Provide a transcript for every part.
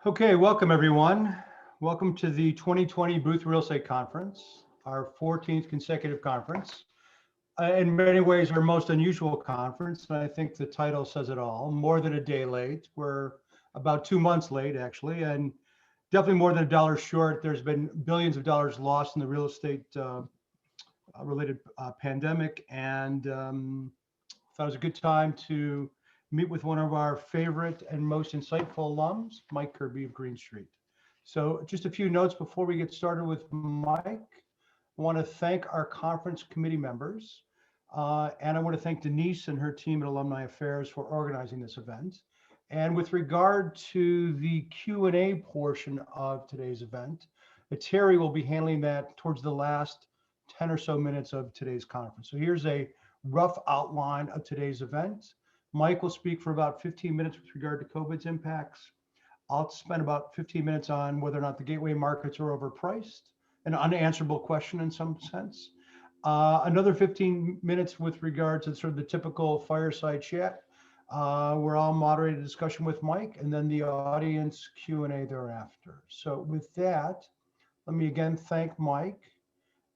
Okay, welcome everyone. Welcome to the 2020 Booth Real Estate Conference, our 14th consecutive conference. In many ways, our most unusual conference, and I think the title says it all. More than a day late. We're about 2 months late, actually, and definitely more than $1 short. There's been billions of dollars lost in the real estate related pandemic, and thought it was a good time to meet with one of our favorite and most insightful alums, Mike Kirby of Green Street. So just a few notes before we get started with Mike. I want to thank our conference committee members, and I want to thank Denise and her team at Alumni Affairs for organizing this event. And with regard to the Q&A portion of today's event, Terry will be handling that towards the last 10 or so minutes of today's conference. So here's a rough outline of today's event. Mike will speak for about 15 minutes with regard to COVID's impacts. I'll spend about 15 minutes on whether or not the gateway markets are overpriced, an unanswerable question in some sense. Another 15 minutes with regard to sort of the typical fireside chat, where I'll moderate a discussion with Mike, and then the audience Q&A thereafter. So with that, let me again thank Mike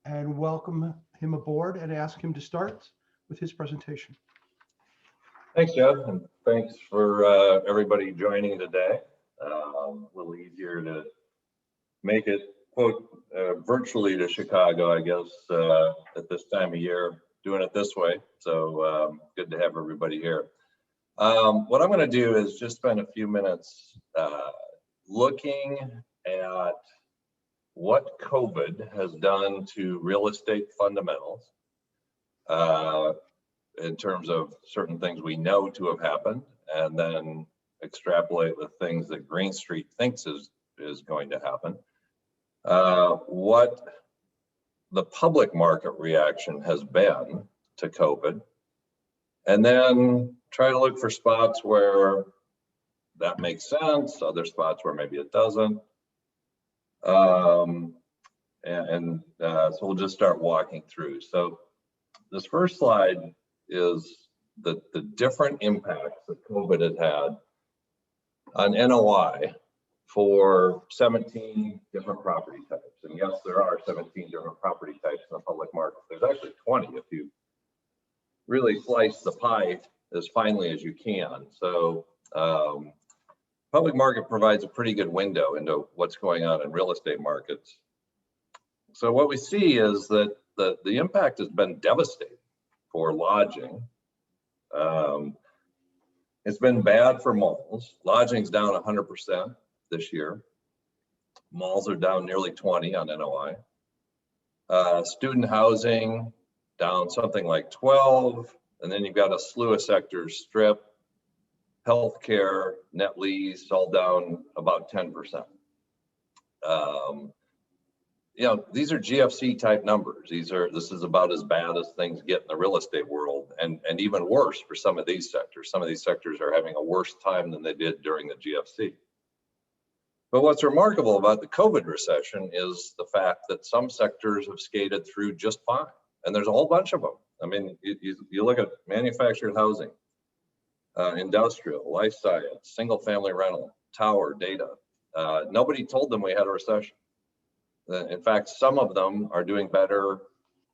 and welcome him aboard and ask him to start with his presentation. Thanks, Jeff, and thanks for everybody joining today. A little easier to make it, quote, virtually to Chicago, I guess, at this time of year, doing it this way. So good to have everybody here. What I'm going to do is just spend a few minutes looking at what COVID has done to real estate fundamentals. In terms of certain things we know to have happened, and then extrapolate the things that Green Street thinks is going to happen. What the public market reaction has been to COVID, and then try to look for spots where that makes sense, other spots where maybe it doesn't. So we'll just start walking through. So this first slide is the different impacts that COVID had on NOI for 17 different property types. And yes, there are 17 different property types in the public market. There's actually 20 if you really slice the pie as finely as you can. So public market provides a pretty good window into what's going on in real estate markets. So what we see is that the impact has been devastating for lodging. It's been bad for malls. Lodging's down 100% this year. Malls are down nearly 20 on NOI. Student housing down something like 12, and then you've got a slew of sectors: strip, healthcare, net lease, all down about 10%. You know, these are GFC type numbers. This is about as bad as things get in the real estate world, and even worse for some of these sectors. Some of these sectors are having a worse time than they did during the GFC. But what's remarkable about the COVID recession is the fact that some sectors have skated through just fine, and there's a whole bunch of them. I mean, you look at manufactured housing, industrial, life science, single family rental, tower, data. Nobody told them we had a recession. In fact, some of them are doing better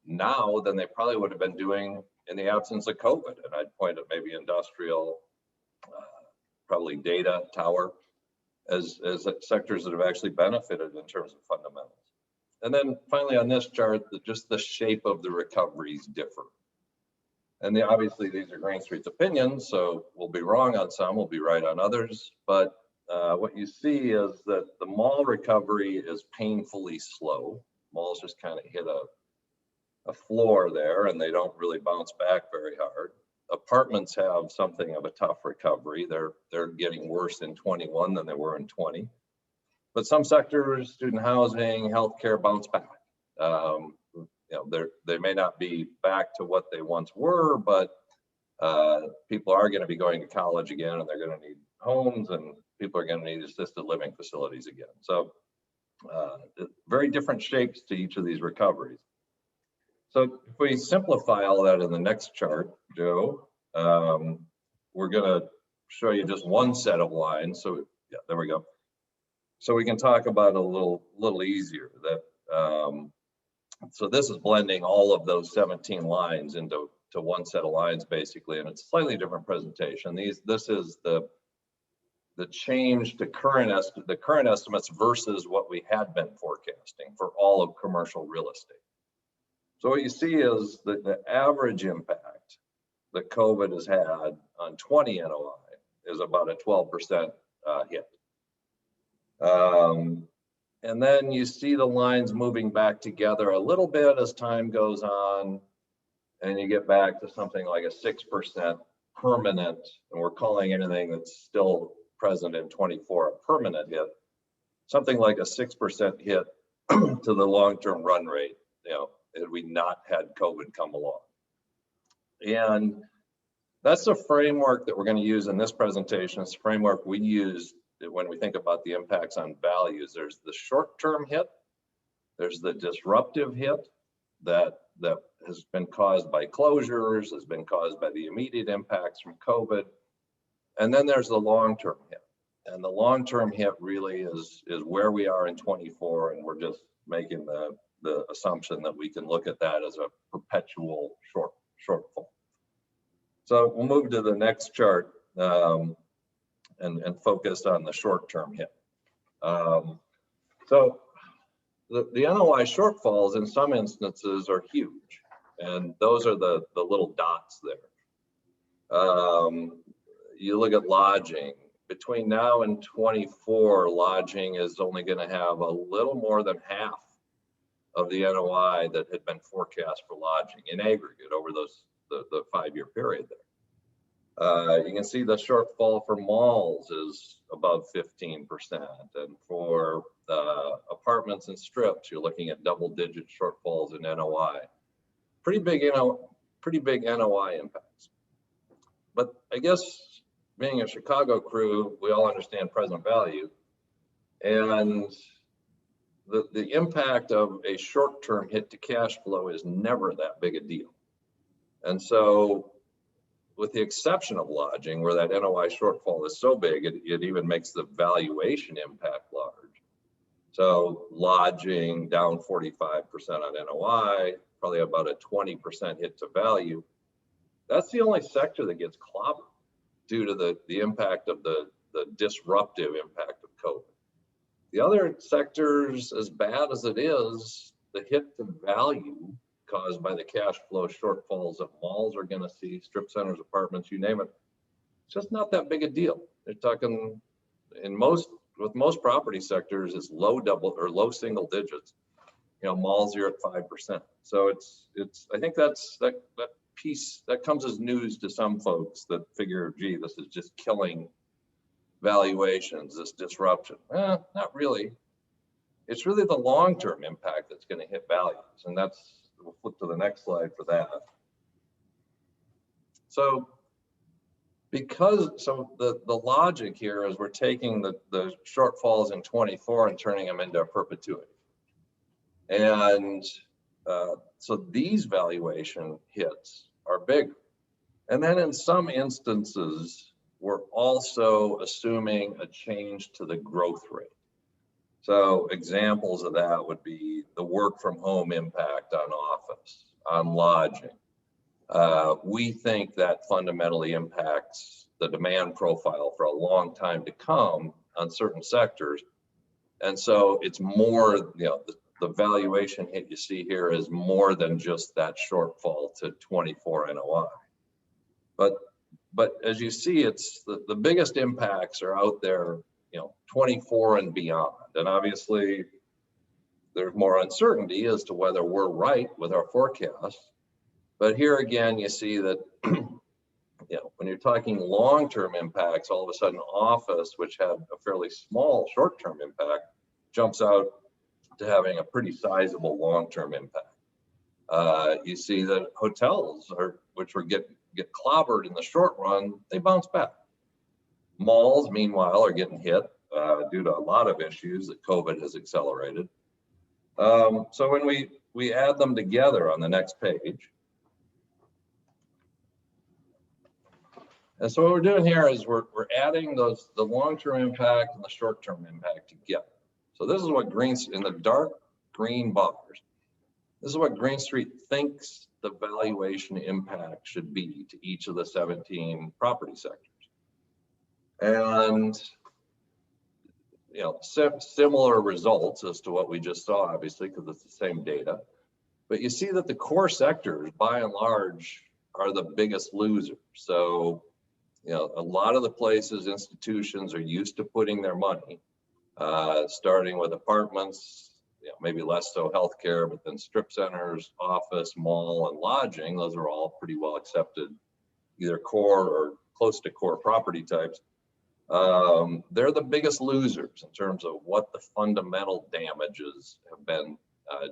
now than they probably would have been doing in the absence of COVID. And I'd point at maybe industrial, probably data, tower, as sectors that have actually benefited in terms of fundamentals. And then finally on this chart, just the shape of the recoveries differ. And obviously these are Green Street's opinions, so we'll be wrong on some, we'll be right on others. But what you see is that the mall recovery is painfully slow. Malls just kind of hit a floor there, and they don't really bounce back very hard. Apartments have something of a tough recovery. They're getting worse in 21 than they were in 20. But some sectors, student housing, healthcare, bounce back. You know, they may not be back to what they once were, but people are going to be going to college again, and they're going to need homes, and people are going to need assisted living facilities again. So very different shapes to each of these recoveries. So if we simplify all that in the next chart, Joe, we're going to show you just one set of lines. So yeah, there we go. So we can talk about it a little easier. So this is blending all of those 17 lines into one set of lines basically, and it's a slightly different presentation. This is the change to current estimates versus what we had been forecasting for all of commercial real estate. So what you see is that the average impact that COVID has had on 20 NOI is about a 12% hit. And then you see the lines moving back together a little bit as time goes on, and you get back to something like a 6% permanent, and we're calling anything that's still present in 24 a permanent hit, something like a 6% hit to the long-term run rate, had we not had COVID come along. And that's the framework that we're going to use in this presentation. It's the framework we use when we think about the impacts on values. There's the short-term hit, there's the disruptive hit that has been caused by closures, has been caused by the immediate impacts from COVID, and then there's the long-term hit. And the long-term hit really is where we are in 24, and we're just making the assumption that we can look at that as a perpetual shortfall. So we'll move to the next chart and focus on the short-term hit. So the NOI shortfalls in some instances are huge, and those are the little dots there. You look at lodging. Between now and 24, lodging is only going to have a little more than half of the NOI that had been forecast for lodging in aggregate over the 5-year period there. You can see the shortfall for malls is above 15%, and for apartments and strips, you're looking at double-digit shortfalls in NOI. Pretty big NOI impacts. But I guess being a Chicago crew, we all understand present value, and the impact of a short-term hit to cash flow is never that big a deal. And so, with the exception of lodging, where that NOI shortfall is so big, it even makes the valuation impact large. So lodging down 45% on NOI, probably about a 20% hit to value. That's the only sector that gets clobbered due to the impact of the disruptive impact of COVID. The other sectors, as bad as it is, the hit to value caused by the cash flow shortfalls that malls are going to see, strip centers, apartments, you name it, it's just not that big a deal. They're talking with most property sectors, it's low double or low single digits. Malls are at 5%. So I think that piece that comes as news to some folks that figure, gee, this is just killing valuations, this disruption. Not really. It's really the long-term impact that's going to hit values, and we'll flip to the next slide for that. So the logic here is we're taking the shortfalls in 24 and turning them into a perpetuity. And so these valuation hits are bigger. And then in some instances, we're also assuming a change to the growth rate. So examples of that would be the work from home impact on office, on lodging. We think that fundamentally impacts the demand profile for a long time to come on certain sectors. And so it's more, the valuation hit you see here is more than just that shortfall to 24 NOI. But as you see, it's the biggest impacts are out there, 24 and beyond. And obviously there's more uncertainty as to whether we're right with our forecast. But here again, you see that, when you're talking long-term impacts, all of a sudden office, which had a fairly small short-term impact, jumps out to having a pretty sizable long-term impact. You see that hotels, which were get clobbered in the short run, they bounce back. Malls, meanwhile, are getting hit due to a lot of issues that COVID has accelerated. So when we add them together on the next page, And so what we're doing here is we're adding the long-term impact and the short-term impact together. So this is what in the dark green bars, this is what Green Street thinks the valuation impact should be to each of the 17 property sectors. And similar results as to what we just saw, obviously, because it's the same data. But you see that the core sectors, by and large, are the biggest losers. So, a lot of the places, institutions are used to putting their money, starting with apartments, maybe less so healthcare, but then strip centers, office, mall, and lodging. Those are all pretty well accepted, either core or close to core property types. They're the biggest losers in terms of what the fundamental damages have been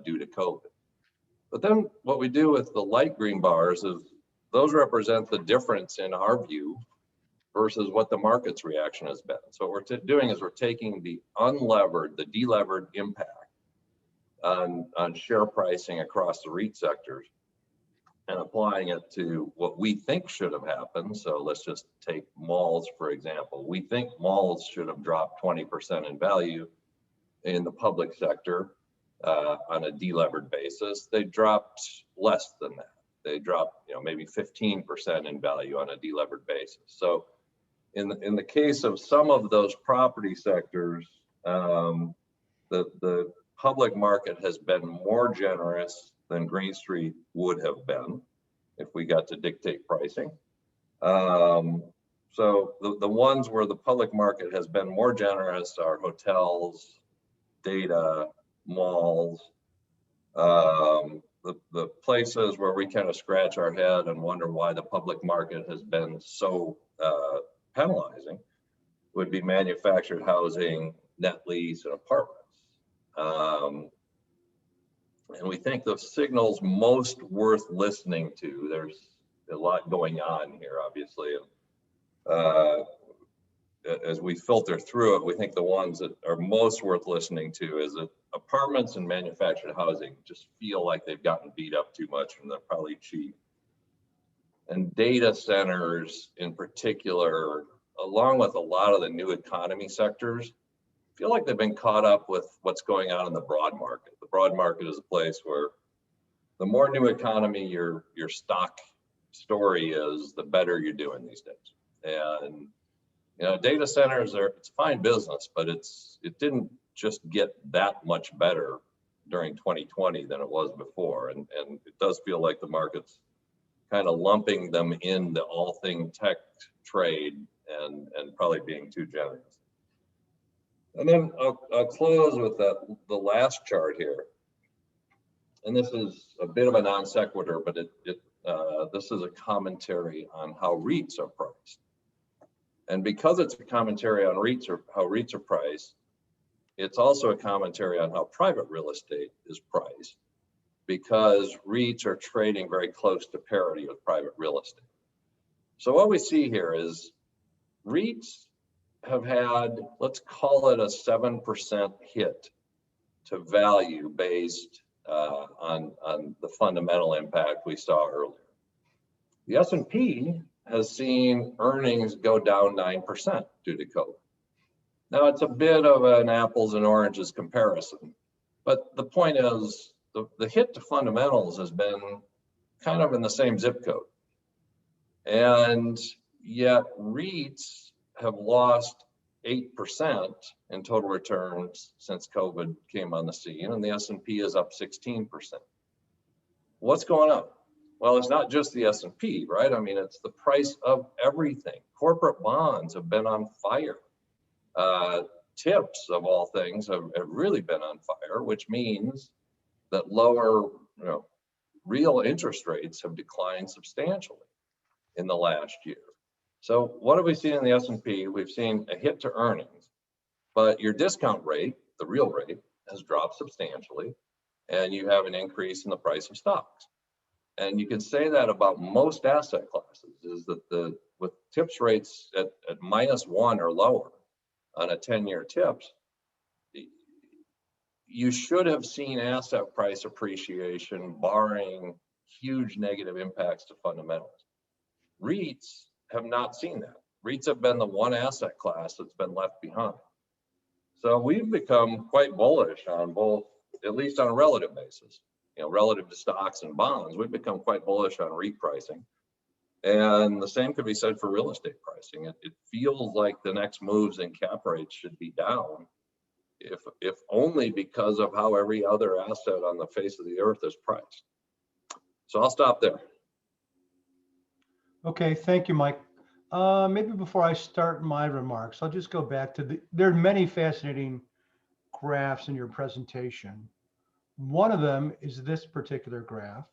due to COVID. But then what we do with the light green bars is those represent the difference in our view versus what the market's reaction has been. So what we're doing is we're taking the delevered impact on share pricing across the REIT sectors and applying it to what we think should have happened. So let's just take malls, for example. We think malls should have dropped 20% in value in the public sector on a delevered basis. They dropped less than that. They dropped, maybe 15% in value on a delevered basis. So in the case of some of those property sectors, the public market has been more generous than Green Street would have been if we got to dictate pricing. So the ones where the public market has been more generous are hotels, data, malls, the places where we kind of scratch our head and wonder why the public market has been so penalizing would be manufactured housing, net lease, and apartments. And we think the signals most worth listening to, there's a lot going on here, obviously. As we filter through it, we think the ones that are most worth listening to is that apartments and manufactured housing just feel like they've gotten beat up too much and they're probably cheap. And data centers in particular, along with a lot of the new economy sectors, feel like they've been caught up with what's going on in the broad market. The broad market is a place where the more new economy your stock story is, the better you're doing these days. And data centers it's fine business, but it didn't just get that much better during 2020 than it was before. And it does feel like the market's kind of lumping them in the all thing tech trade and probably being too generous. And then I'll close with the last chart here. And this is a bit of a non sequitur, but this is a commentary on how REITs are priced. And because it's a commentary on how REITs are priced, it's also a commentary on how private real estate is priced, because REITs are trading very close to parity with private real estate. So what we see here is REITs have had, let's call it a 7% hit to value based on the fundamental impact we saw earlier. The S&P has seen earnings go down 9% due to COVID. Now it's a bit of an apples and oranges comparison, but the point is the hit to fundamentals has been kind of in the same zip code. And yet REITs have lost 8% in total returns since COVID came on the scene, and the S&P is up 16%. What's going on? Well, it's not just the S&P, right? I mean, it's the price of everything. Corporate bonds have been on fire. Tips, of all things, have really been on fire, which means that lower, real interest rates have declined substantially in the last year. So what have we seen in the S&P? We've seen a hit to earnings, but your discount rate, the real rate, has dropped substantially, and you have an increase in the price of stocks. And you can say that about most asset classes, is that with tips rates at -1 or lower on a 10-year tips, you should have seen asset price appreciation barring huge negative impacts to fundamentals. REITs have not seen that. REITs have been the one asset class that's been left behind. So we've become quite bullish on both, at least on a relative basis, relative to stocks and bonds. We've become quite bullish on REIT pricing. And the same could be said for real estate pricing. It feels like the next moves in cap rates should be down, if only because of how every other asset on the face of the earth is priced. So I'll stop there. Okay, thank you, Mike. Maybe before I start my remarks, I'll just go back to there are many fascinating graphs in your presentation. One of them is this particular graph.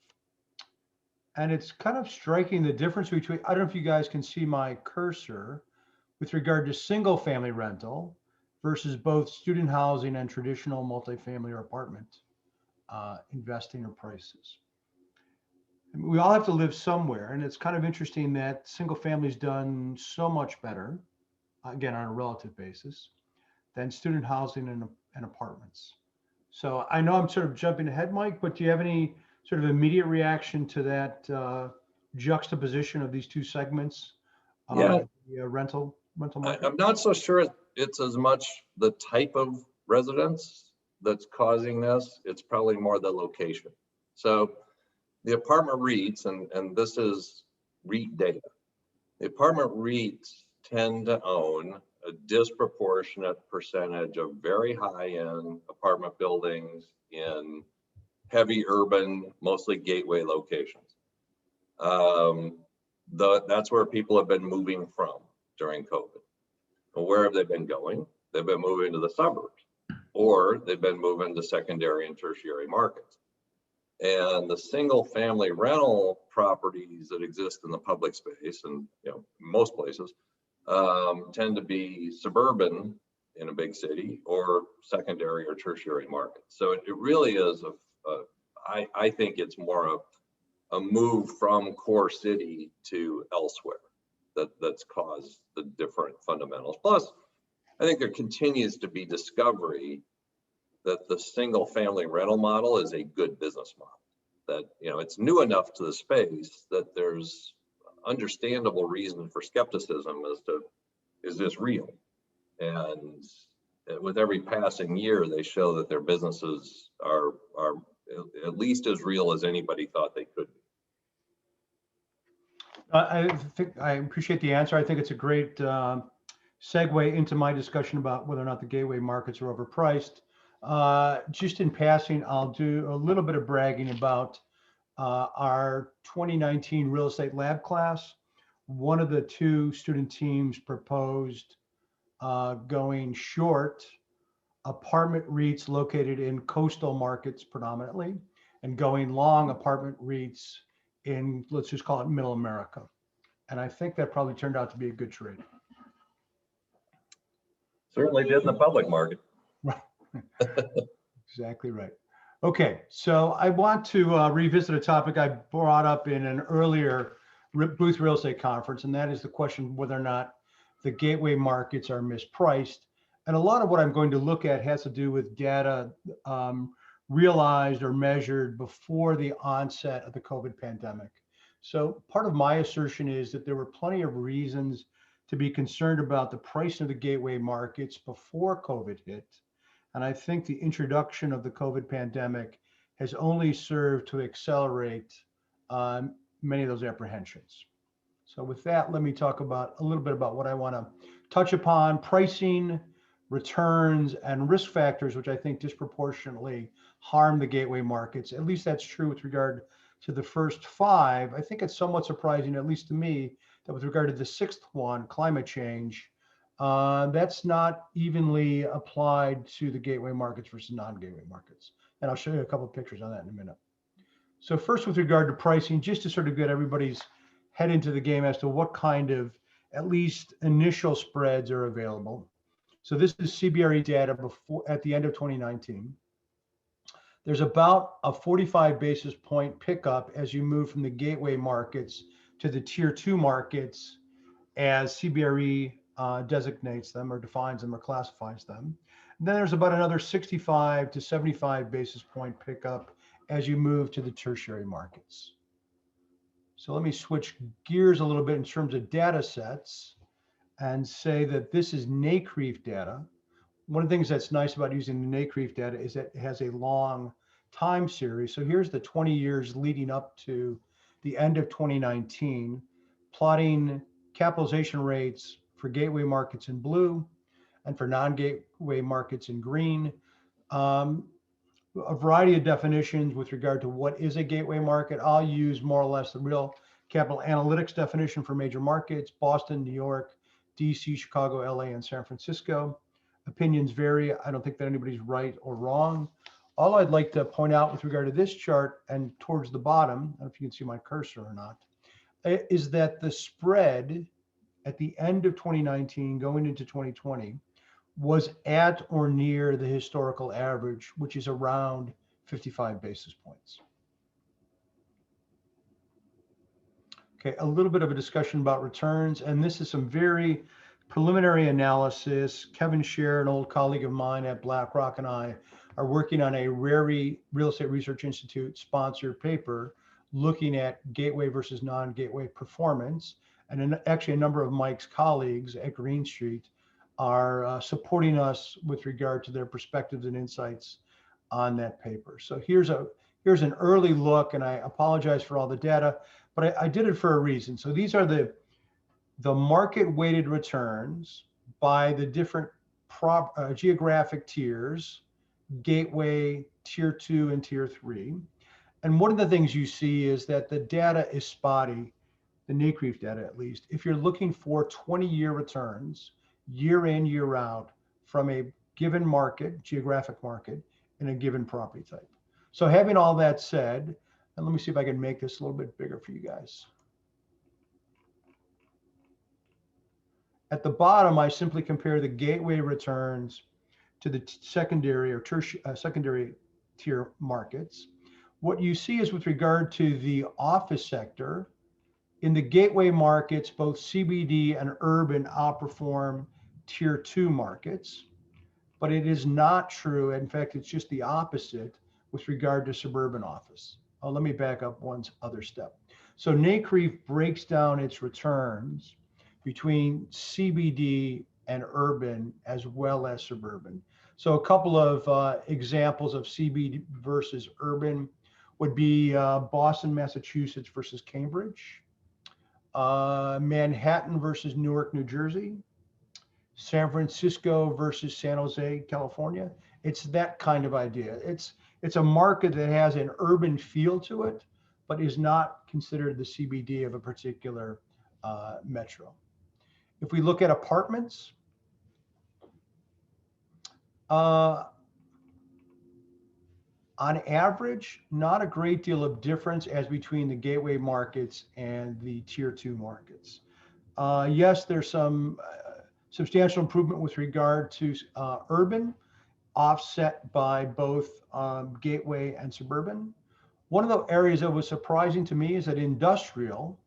And it's kind of striking the difference between, I don't know if you guys can see my cursor, with regard to single family rental versus both student housing and traditional multifamily or apartment investing or prices. We all have to live somewhere, and it's kind of interesting that single family's done so much better, again, on a relative basis, than student housing and apartments. So I know I'm sort of jumping ahead, Mike, but do you have any sort of immediate reaction to that juxtaposition of these two segments? Yeah. The rental market? I'm not so sure it's as much the type of residence that's causing this. It's probably more the location. So the apartment REITs, and this is REIT data, the apartment REITs tend to own a disproportionate percentage of very high-end apartment buildings in heavy urban, mostly gateway locations. That's where people have been moving from during COVID. Well, where have they been going? They've been moving to the suburbs, or they've been moving to secondary and tertiary markets. And the single family rental properties that exist in the public space, and most places, tend to be suburban in a big city or secondary or tertiary markets. So it really is I think it's more of a move from core city to elsewhere that's caused the different fundamentals. Plus, I think there continues to be discovery that the single family rental model is a good business model, that it's new enough to the space that there's understandable reason for skepticism as to, is this real? And with every passing year, they show that their businesses are at least as real as anybody thought they could be. I think I appreciate the answer. I think it's a great segue into my discussion about whether or not the gateway markets are overpriced. Just in passing, I'll do a little bit of bragging about our 2019 real estate lab class. One of the two student teams proposed going short apartment REITs located in coastal markets predominantly, and going long apartment REITs in, let's just call it middle America. And I think that probably turned out to be a good trade. Certainly did in the public market. Right. Exactly right. Okay, so I want to revisit a topic I brought up in an earlier booth real estate conference, and that is the question whether or not the gateway markets are mispriced. And a lot of what I'm going to look at has to do with data realized or measured before the onset of the COVID pandemic. So part of my assertion is that there were plenty of reasons to be concerned about the price of the gateway markets before COVID hit. And I think the introduction of the COVID pandemic has only served to accelerate many of those apprehensions. So with that, let me talk about a little bit about what I want to touch upon: pricing, returns, and risk factors, which I think disproportionately harm the gateway markets. At least that's true with regard to the first five. I think it's somewhat surprising, at least to me, that with regard to the sixth one, climate change, that's not evenly applied to the gateway markets versus non-gateway markets. And I'll show you a couple of pictures on that in a minute. So first, with regard to pricing, just to sort of get everybody's head into the game as to what kind of at least initial spreads are available. So this is CBRE data before at the end of 2019. There's about a 45 basis point pickup as you move from the gateway markets to the tier 2 markets, as CBRE designates them or defines them or classifies them. And then there's about another 65 to 75 basis point pickup as you move to the tertiary markets. So let me switch gears a little bit in terms of data sets and say that this is NCREIF data. One of the things that's nice about using the NCREIF data is that it has a long time series. So here's the 20 years leading up to the end of 2019, plotting capitalization rates for gateway markets in blue and for non-gateway markets in green. A variety of definitions with regard to what is a gateway market. I'll use more or less the real capital analytics definition for major markets: Boston, New York, DC, Chicago, LA, and San Francisco. Opinions vary. I don't think that anybody's right or wrong. All I'd like to point out with regard to this chart and towards the bottom, I don't know if you can see my cursor or not, is that the spread at the end of 2019 going into 2020 was at or near the historical average, which is around 55 basis points. Okay, a little bit of a discussion about returns, and this is some very preliminary analysis. Kevin Scher, an old colleague of mine at BlackRock, and I are working on a RERE Real Estate Research Institute sponsored paper looking at gateway versus non-gateway performance. And actually a number of Mike's colleagues at Green Street are supporting us with regard to their perspectives and insights on that paper. So here's an early look, and I apologize for all the data, but I did it for a reason. So these are the market weighted returns by the different geographic tiers, gateway, tier 2 and tier 3. And one of the things you see is that the data is spotty, the NCREIF data at least, if you're looking for 20-year returns, year in, year out, from a given market, geographic market, in a given property type. So having all that said, and let me see if I can make this a little bit bigger for you guys. At the bottom, I simply compare the gateway returns to the secondary or tertiary, secondary tier markets. What you see is with regard to the office sector, in the gateway markets, both CBD and urban outperform tier 2 markets, but it is not true. In fact, it's just the opposite with regard to suburban office. Oh, let me back up one other step. So NCREIF breaks down its returns between CBD and urban as well as suburban. So a couple of examples of CBD versus urban would be Boston, Massachusetts versus Cambridge, Manhattan versus Newark, New Jersey, San Francisco versus San Jose, California. It's that kind of idea. It's a market that has an urban feel to it, but is not considered the CBD of a particular metro. If we look at apartments, on average, not a great deal of difference as between the gateway markets and the tier 2 markets. Yes, there's some substantial improvement with regard to urban, offset by both gateway and suburban. One of the areas that was surprising to me is that industrial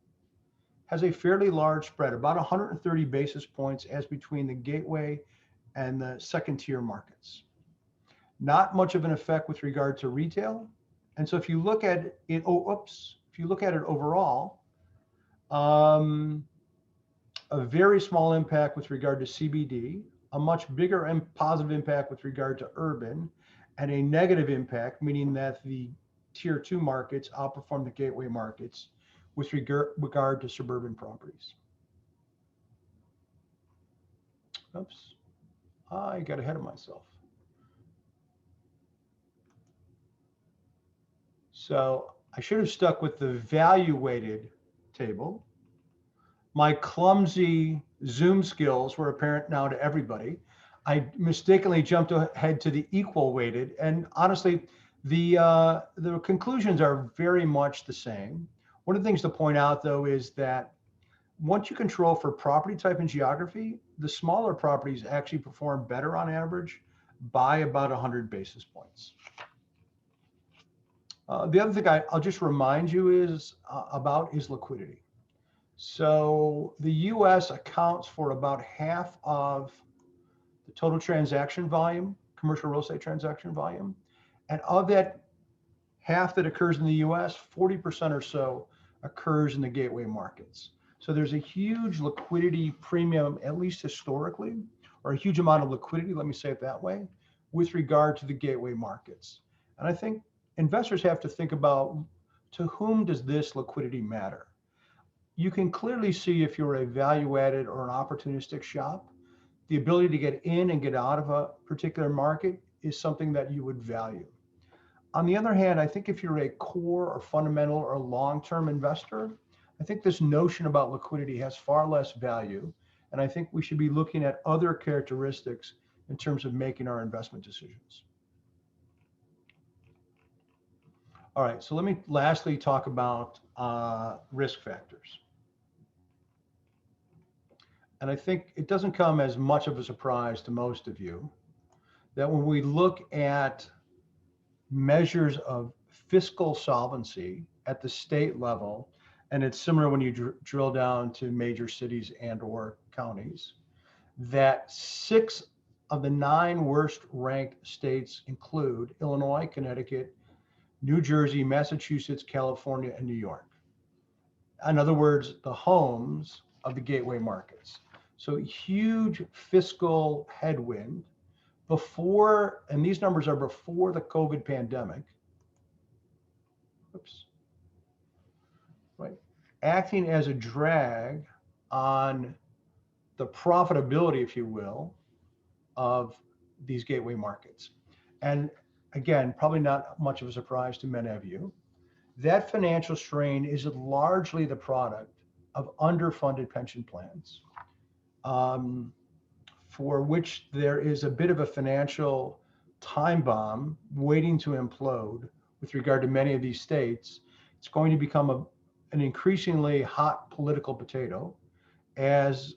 has a fairly large spread, about 130 basis points as between the gateway and the second tier markets. Not much of an effect with regard to retail. And so if you look at it, if you look at it overall, a very small impact with regard to CBD, a much bigger and positive impact with regard to urban, and a negative impact, meaning that the tier 2 markets outperform the gateway markets with regard to suburban properties. Oops, I got ahead of myself. So I should have stuck with the value weighted table. My clumsy Zoom skills were apparent now to everybody. I mistakenly jumped ahead to the equal weighted, and honestly, the conclusions are very much the same. One of the things to point out, though, is that once you control for property type and geography, the smaller properties actually perform better on average by about 100 basis points. The other thing I'll just remind you is liquidity. So the US accounts for about half of the total transaction volume, commercial real estate transaction volume. And of that half that occurs in the US, 40% or so occurs in the gateway markets. So there's a huge liquidity premium, at least historically, or a huge amount of liquidity, let me say it that way, with regard to the gateway markets. And I think investors have to think about, to whom does this liquidity matter? You can clearly see, if you're a value-added or an opportunistic shop, the ability to get in and get out of a particular market is something that you would value. On the other hand, I think if you're a core or fundamental or long-term investor, I think this notion about liquidity has far less value. And I think we should be looking at other characteristics in terms of making our investment decisions. All right, so let me lastly talk about risk factors. And I think it doesn't come as much of a surprise to most of you that when we look at measures of fiscal solvency at the state level, and it's similar when you drill down to major cities and or counties, that 6 of the 9 worst ranked states include Illinois, Connecticut, New Jersey, Massachusetts, California, and New York. In other words, the homes of the gateway markets. So huge fiscal headwind before, and these numbers are before the COVID pandemic. Oops. Right. Acting as a drag on the profitability, if you will, of these gateway markets. And again, probably not much of a surprise to many of you, that financial strain is largely the product of underfunded pension plans, for which there is a bit of a financial time bomb waiting to implode with regard to many of these states. It's going to become an increasingly hot political potato as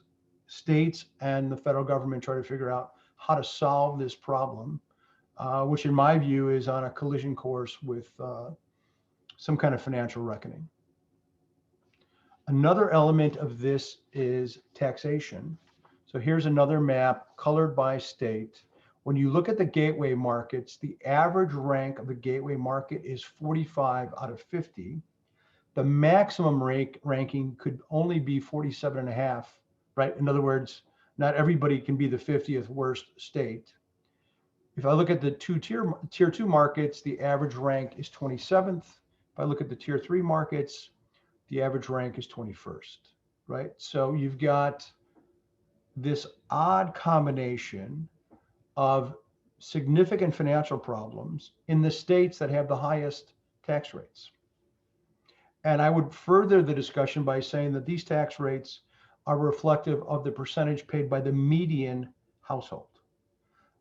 states and the federal government try to figure out how to solve this problem, which in my view is on a collision course with some kind of financial reckoning. Another element of this is taxation. So here's another map colored by state. When you look at the gateway markets, the average rank of the gateway market is 45 out of 50. The maximum ranking could only be 47.5, right? In other words, not everybody can be the 50th worst state. If I look at the tier 2 markets, the average rank is 27th. If I look at the tier 3 markets, the average rank is 21st, right? So you've got this odd combination of significant financial problems in the states that have the highest tax rates. And I would further the discussion by saying that these tax rates are reflective of the percentage paid by the median household.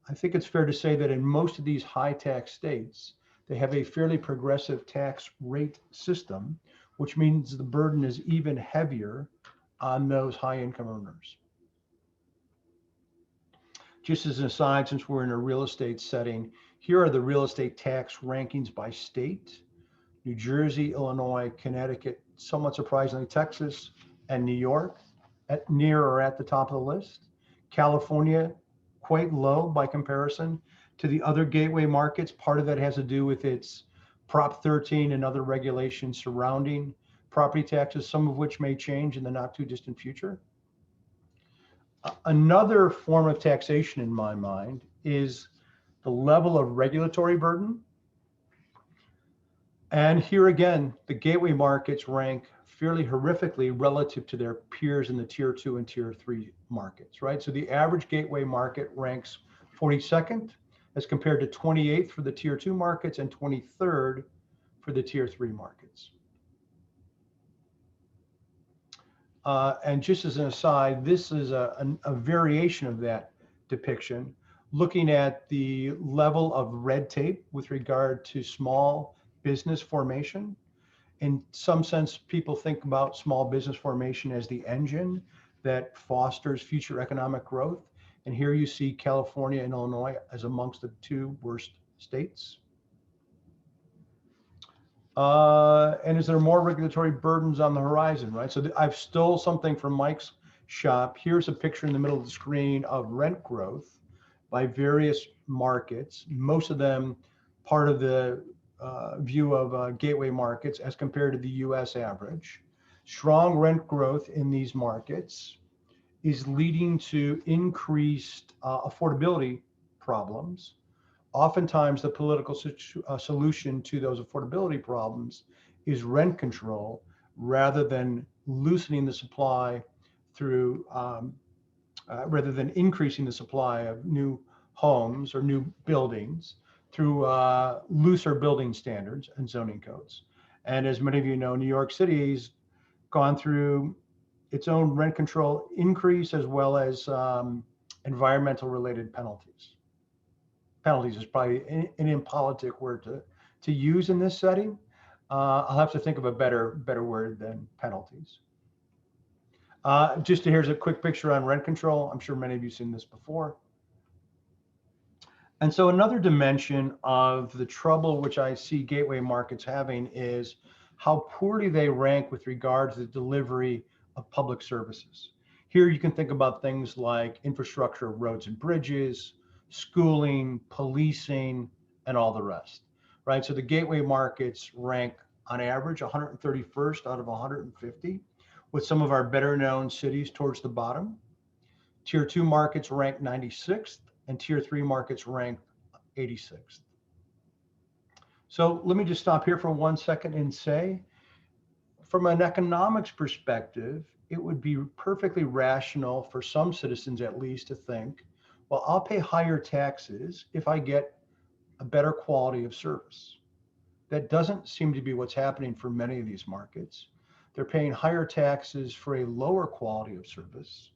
I think it's fair to say that in most of these high tax states, they have a fairly progressive tax rate system, which means the burden is even heavier on those high income earners. Just as an aside, since we're in a real estate setting, here are the real estate tax rankings by state. New Jersey, Illinois, Connecticut, somewhat surprisingly, Texas and New York near or at the top of the list. California, quite low by comparison to the other gateway markets. Part of that has to do with its Prop 13 and other regulations surrounding property taxes, some of which may change in the not too distant future. Another form of taxation in my mind is the level of regulatory burden. And here again, the gateway markets rank fairly horrifically relative to their peers in the tier 2 and tier 3 markets, right? So the average gateway market ranks 42nd as compared to 28th for the tier 2 markets and 23rd for the tier 3 markets. And just as an aside, this is a variation of that depiction, looking at the level of red tape with regard to small business formation. In some sense, people think about small business formation as the engine that fosters future economic growth. And here you see California and Illinois as amongst the 2 worst states. And is there more regulatory burdens on the horizon, right? So I've stole something from Mike's shop. Here's a picture in the middle of the screen of rent growth by various markets, most of them part of the view of gateway markets as compared to the US average. Strong rent growth in these markets is leading to increased affordability problems. Oftentimes, the political solution to those affordability problems is rent control rather than loosening the supply through, rather than increasing the supply of new homes or new buildings through looser building standards and zoning codes. And as many of you know, New York City's gone through its own rent control increase as well as environmental related penalties. Penalties is probably an impolitic word to use in this setting. I'll have to think of a better word than penalties. Here's a quick picture on rent control. I'm sure many of you have seen this before. And so another dimension of the trouble which I see gateway markets having is how poorly they rank with regard to the delivery of public services. Here you can think about things like infrastructure, roads and bridges, schooling, policing, and all the rest, right? So the gateway markets rank on average 131st out of 150, with some of our better known cities towards the bottom. Tier 2 markets rank 96th, and Tier 3 markets rank 86th. So let me just stop here for 1 second and say, from an economics perspective, it would be perfectly rational for some citizens at least to think, well, I'll pay higher taxes if I get a better quality of service. That doesn't seem to be what's happening for many of these markets. They're paying higher taxes for a lower quality of service.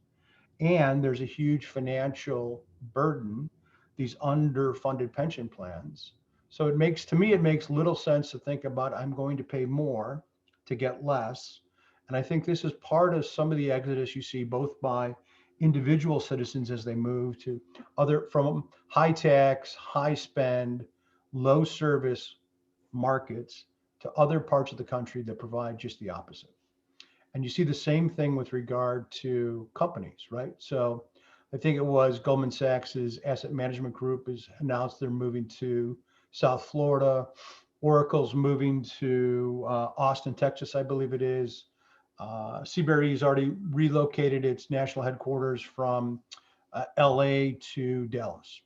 And there's a huge financial burden, these underfunded pension plans. So it makes little sense to think about, I'm going to pay more to get less. And I think this is part of some of the exodus you see both by individual citizens as they move to from high tax, high spend, low service markets to other parts of the country that provide just the opposite. And you see the same thing with regard to companies, right? So I think it was Goldman Sachs's asset management group has announced they're moving to South Florida. Oracle's moving to Austin, Texas, I believe it is. CBRE's already relocated its national headquarters from LA to Dallas.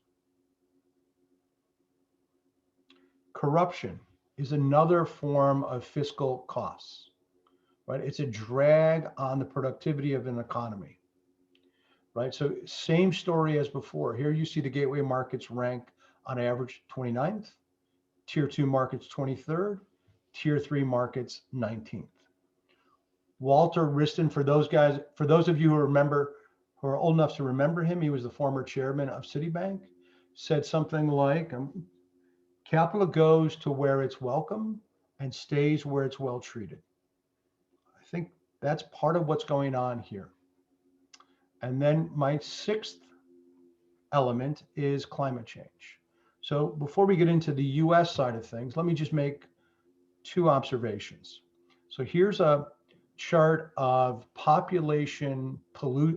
Corruption is another form of fiscal costs, right? It's a drag on the productivity of an economy, right? So same story as before. Here you see the gateway markets rank on average 29th, Tier 2 markets 23rd, Tier 3 markets 19th. Walter Wriston, for those of you who are old enough to remember him, he was the former chairman of Citibank, said something like, capital goes to where it's welcome and stays where it's well treated. I think that's part of what's going on here. And then my sixth element is climate change. So before we get into the US side of things, let me just make two observations. So here's a chart of pollution per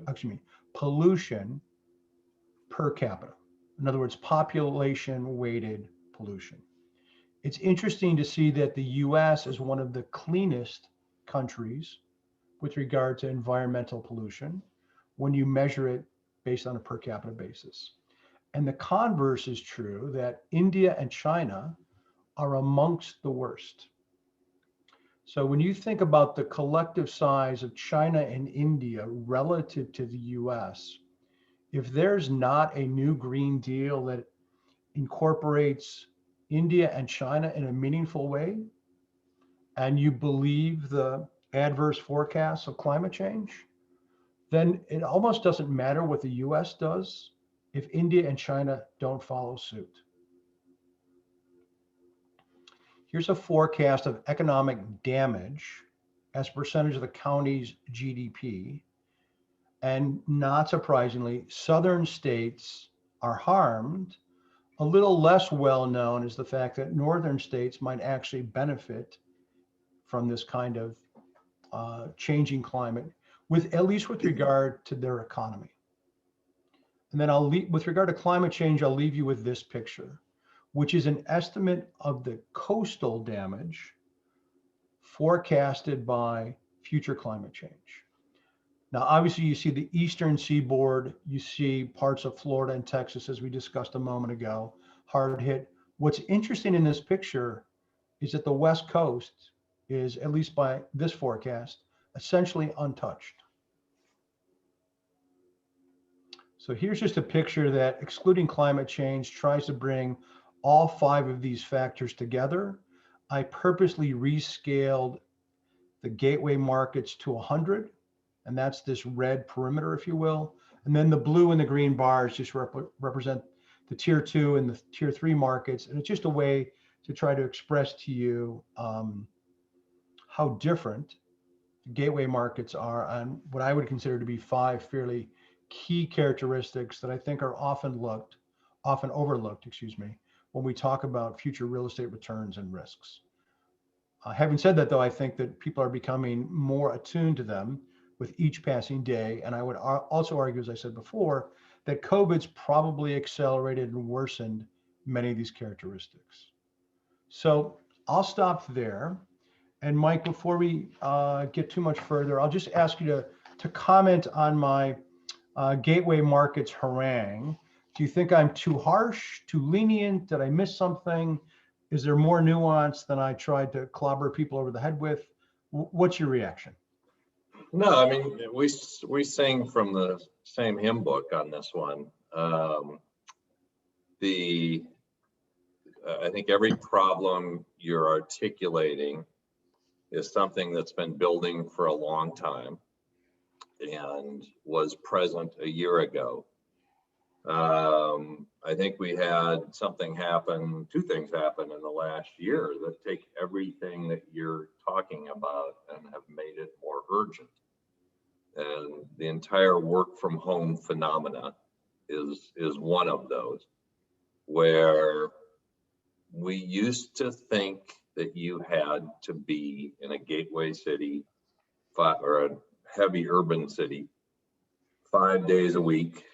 capita. In other words, population weighted pollution. It's interesting to see that the US is one of the cleanest countries with regard to environmental pollution when you measure it based on a per capita basis. And the converse is true, that India and China are amongst the worst. So when you think about the collective size of China and India relative to the US, if there's not a new Green Deal that incorporates India and China in a meaningful way, and you believe the adverse forecasts of climate change, then it almost doesn't matter what the US does if India and China don't follow suit. Here's a forecast of economic damage as a percentage of the county's GDP. And not surprisingly, southern states are harmed. A little less well known is the fact that northern states might actually benefit from this kind of changing climate, at least with regard to their economy. And then with regard to climate change, I'll leave you with this picture. which is an estimate of the coastal damage forecasted by future climate change. Now, obviously, you see the eastern seaboard, you see parts of Florida and Texas, as we discussed a moment ago, hard hit. What's interesting in this picture is that the West Coast is, at least by this forecast, essentially untouched. So here's just a picture that, excluding climate change, tries to bring all 5 of these factors together. I purposely rescaled the gateway markets to 100, and that's this red perimeter, if you will. And then the blue and the green bars just represent the tier 2 and the tier 3 markets. And it's just a way to try to express to you how different the gateway markets are on what I would consider to be 5 fairly key characteristics that I think are often overlooked, when we talk about future real estate returns and risks. Having said that, though, I think that people are becoming more attuned to them with each passing day. And I would also argue, as I said before, that COVID's probably accelerated and worsened many of these characteristics. So I'll stop there. And Mike, before we get too much further, I'll just ask you to comment on my gateway markets harangue. Do you think I'm too harsh, too lenient? Did I miss something? Is there more nuance than I tried to clobber people over the head with? What's your reaction? No, I mean, we sing from the same hymn book on this one. I think every problem you're articulating is something that's been building for a long time and was present a year ago. I think we had two things happen in the last year that take everything that you're talking about and have made it more urgent. And the entire work from home phenomena is one of those, where we used to think that you had to be in a gateway city or a heavy urban city 5 days a week,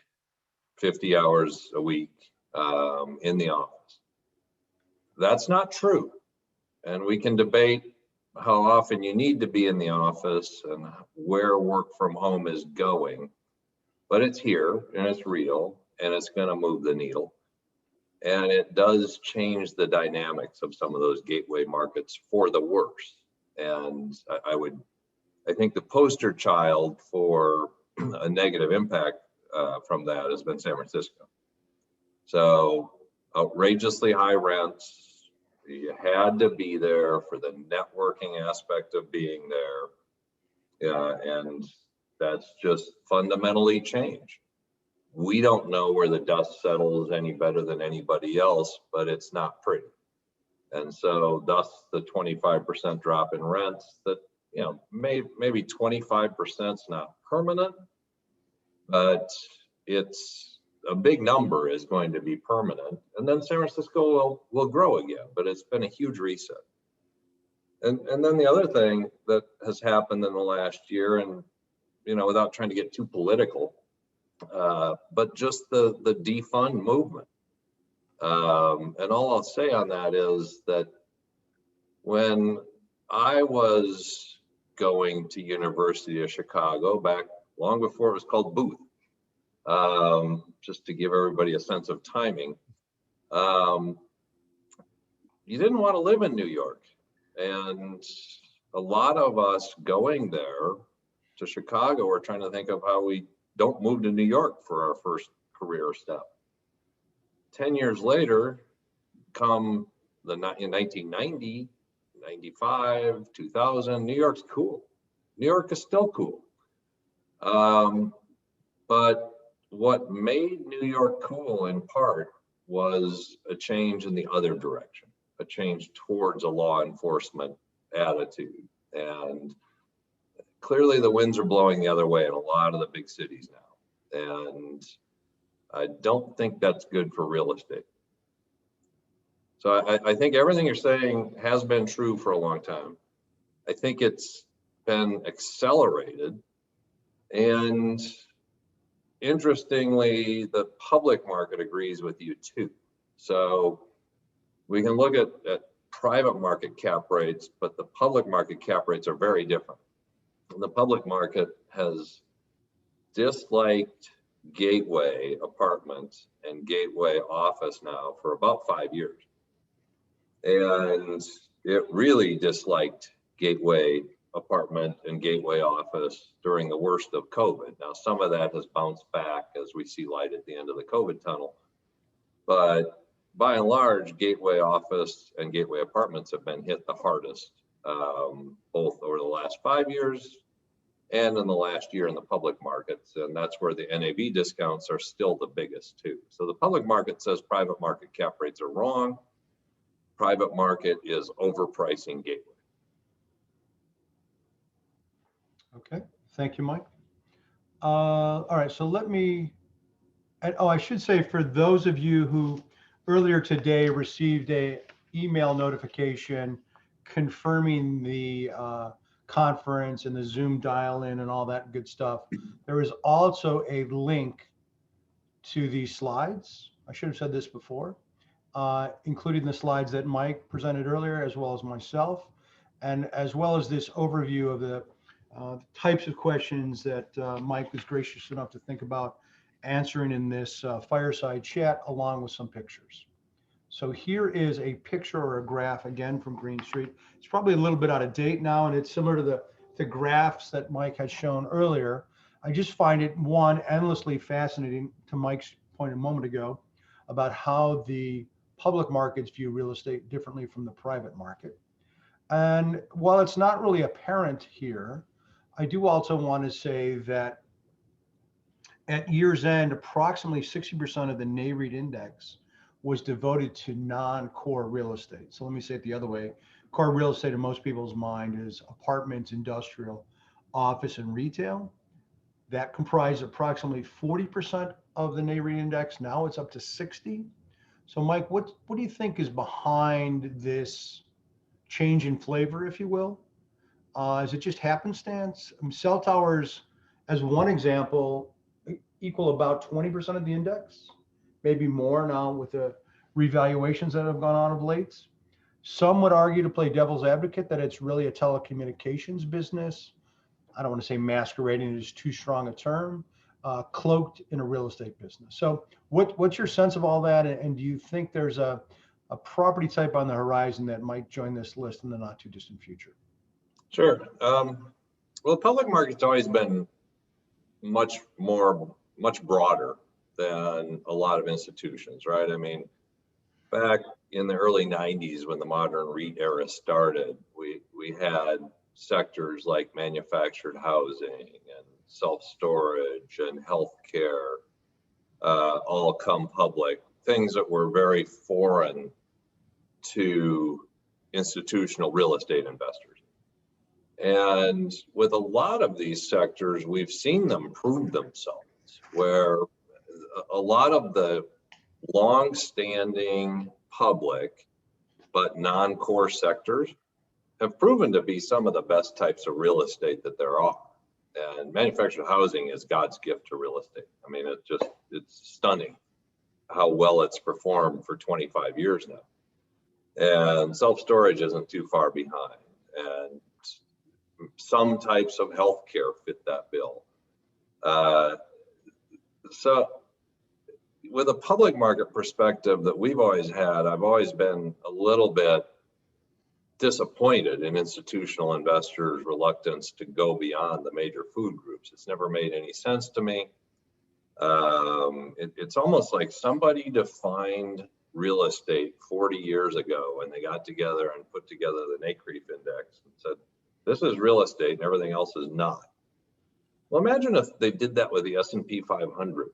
50 hours a week in the office. That's not true. And we can debate how often you need to be in the office and where work from home is going, but it's here and it's real and it's going to move the needle. And it does change the dynamics of some of those gateway markets for the worse. And I think the poster child for a negative impact from that has been San Francisco. So outrageously high rents. You had to be there for the networking aspect of being there. And that's just fundamentally changed. We don't know where the dust settles any better than anybody else, but it's not pretty. And so thus the 25% drop in rents that, maybe 25% is not permanent, but it's a big number is going to be permanent. And then San Francisco will grow again, but it's been a huge reset. And then the other thing that has happened in the last year, and, without trying to get too political, but just the defund movement. And all I'll say on that is that when I was going to University of Chicago back long before it was called Booth, just to give everybody a sense of timing, you didn't want to live in New York. And a lot of us going there to Chicago were trying to think of how we don't move to New York for our first career step. 10 years later, come in 1990, 95, 2000, New York's cool. New York is still cool. But what made New York cool in part was a change in the other direction, a change towards a law enforcement attitude. And clearly the winds are blowing the other way in a lot of the big cities now. And I don't think that's good for real estate. So I think everything you're saying has been true for a long time. I think it's been accelerated. And interestingly, the public market agrees with you too. So We can look at private market cap rates, but the public market cap rates are very different. The public market has disliked Gateway apartments and Gateway office now for about 5 years. And it really disliked Gateway apartment and Gateway office during the worst of COVID. Now, some of that has bounced back as we see light at the end of the COVID tunnel. But by and large, Gateway office and Gateway apartments have been hit the hardest, both over the last 5 years and in the last year in the public markets. And that's where the NAV discounts are still the biggest too. So the public market says private market cap rates are wrong. Private market is overpricing Gateway. Okay, thank you, Mike. All right, so let me, I should say for those of you who earlier today received a email notification confirming the conference and the Zoom dial-in and all that good stuff, there is also a link to these slides. I should have said this before, including the slides that Mike presented earlier, as well as myself, and as well as this overview of the types of questions that Mike was gracious enough to think about answering in this fireside chat, along with some pictures. So here is a picture or a graph, again, from Green Street. It's probably a little bit out of date now, and it's similar to the graphs that Mike had shown earlier. I just find it, one, endlessly fascinating, to Mike's point a moment ago, about how the public markets view real estate differently from the private market. And while it's not really apparent here, I do also want to say that at year's end, approximately 60% of the NAREIT index was devoted to non-core real estate. So let me say it the other way. Core real estate in most people's mind is apartments, industrial, office, and retail. That comprised approximately 40% of the NAREIT index. Now it's up to 60. So Mike, what do you think is behind this change in flavor, if you will? Is it just happenstance? Cell towers, as one example, equal about 20% of the index, maybe more now with the revaluations that have gone on of late. Some would argue, to play devil's advocate, that it's really a telecommunications business. I don't want to say masquerading is too strong a term, cloaked in a real estate business. So what's your sense of all that? And do you think there's a property type on the horizon that might join this list in the not too distant future? Sure. Well, the public market's always been much broader than a lot of institutions, right? I mean, back in the early 90s, when the modern REIT era started, we had sectors like manufactured housing and self-storage and healthcare all come public, things that were very foreign to institutional real estate investors. And with a lot of these sectors, we've seen them prove themselves, where a lot of the long-standing public but non-core sectors have proven to be some of the best types of real estate that there are. And manufactured housing is God's gift to real estate. I mean, it's stunning how well it's performed for 25 years now. And self-storage isn't too far behind. And some types of healthcare fit that bill. So with a public market perspective that we've always had, I've always been a little bit disappointed in institutional investors' reluctance to go beyond the major food groups. It's never made any sense to me. It's almost like somebody defined real estate 40 years ago when they got together and put together the NCREIF index and said, this is real estate and everything else is not. Well, imagine if they did that with the S&P 500.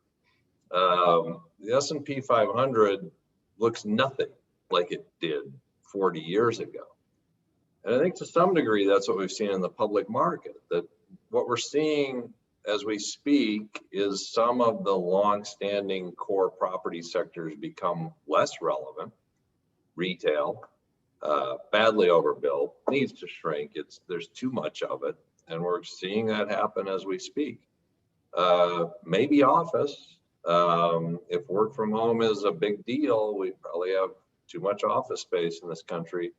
The S&P 500 looks nothing like it did 40 years ago. And I think to some degree, that's what we've seen in the public market, that what we're seeing as we speak is some of the long-standing core property sectors become less relevant. Retail, badly overbuilt, needs to shrink. There's too much of it. And we're seeing that happen as we speak. Maybe office. If work from home is a big deal, we probably have too much office space in this country.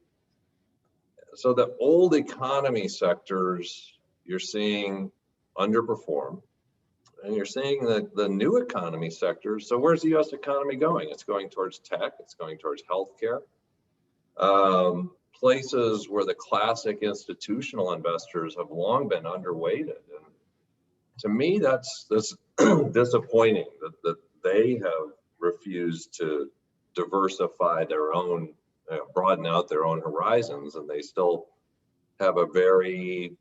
So the old economy sectors you're seeing underperform, and you're seeing the new economy sectors. So where's the U.S. economy going? It's going towards tech. It's going towards healthcare. Places where the classic institutional investors have long been underweighted. And to me, that's disappointing that they have refused to diversify their own, broaden out their own horizons, and they still have a very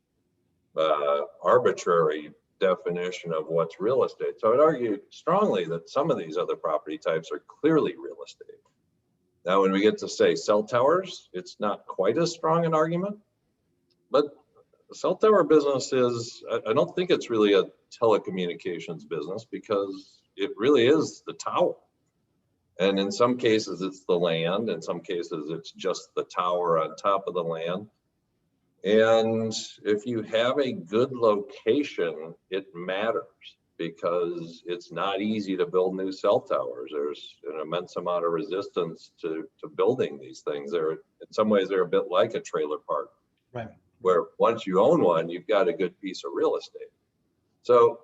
arbitrary definition of what's real estate. So I'd argue strongly that some of these other property types are clearly real estate. Now, when we get to say cell towers, it's not quite as strong an argument, but the cell tower business is, I don't think it's really a telecommunications business, because it really is the tower. And in some cases it's the land, in some cases it's just the tower on top of the land. And if you have a good location, it matters, because it's not easy to build new cell towers. There's an immense amount of resistance to building these things. They're, in some ways, they're a bit like a trailer park, Right. where once you own one, you've got a good piece of real estate. So,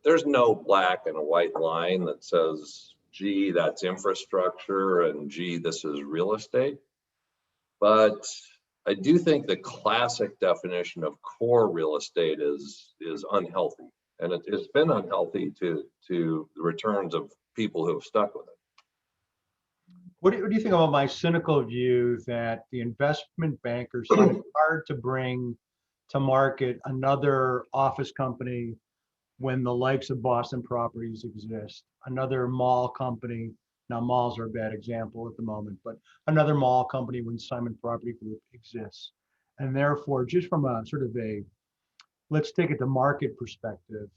there's no black and white line that says, gee, that's infrastructure, and gee, this is real estate. But I do think the classic definition of core real estate is unhealthy, and it's been unhealthy to the returns of people who have stuck with it. What do you think about my cynical view that the investment bankers find it hard to bring to market another office company when the likes of Boston Properties exist, another mall company? Now, malls are a bad example at the moment, but another mall company when Simon Property Group exists. And therefore, just from a sort of a, let's take it to market perspective,